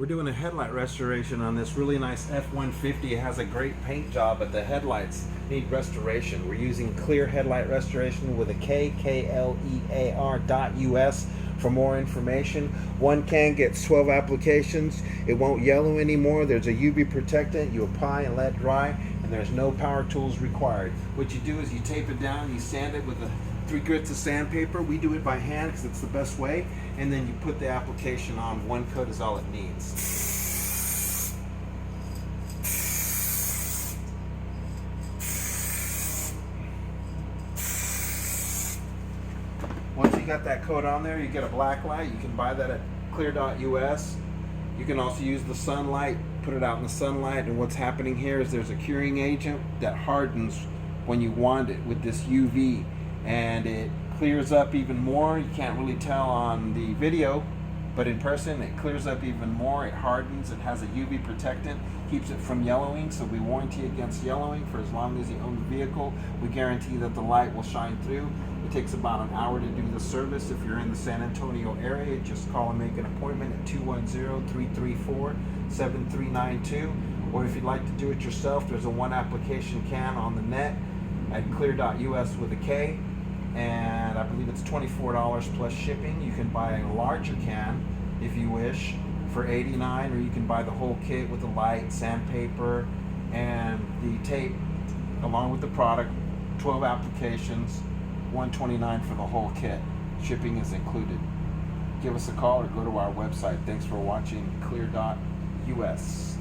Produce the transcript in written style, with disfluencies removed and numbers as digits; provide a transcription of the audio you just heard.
We're doing a headlight restoration on this really nice F-150. It has a great paint job, but the headlights need restoration. We're using Clear Headlight Restoration with a KKLEAR.US. For more information, one can gets 12 applications. It won't yellow anymore. There's a UV protectant. You apply and let dry, and there's no power tools required. What you do is you tape it down, you sand it with 3 grits of sandpaper. We do it by hand because it's the best way, and then you put the application on. One coat is all it needs. Once you got that coat on there, you get a black light. You can buy that at clear.us. You can also use the sunlight, put it out in the sunlight, and what's happening here is there's a curing agent that hardens when you wand it with this UV, and it clears up even more. You can't really tell on the video, but in person it clears up even more. It hardens. It has a UV protectant, keeps it from yellowing, so we warranty against yellowing for as long as you own the vehicle. We guarantee that the light will shine through. It takes about an hour to do the service. If you're in the San Antonio area, just call and make an appointment at 210-334-7392. Or if you'd like to do it yourself, there's a 1 application can on the net at clear.us with a K, and I believe it's $24 plus shipping. You can buy a larger can if you wish for $89, or you can buy the whole kit with the light, sandpaper, and the tape along with the product. 12 applications, $129 for the whole kit. Shipping is included. Give us a call or go to our website. Thanks for watching clear.us.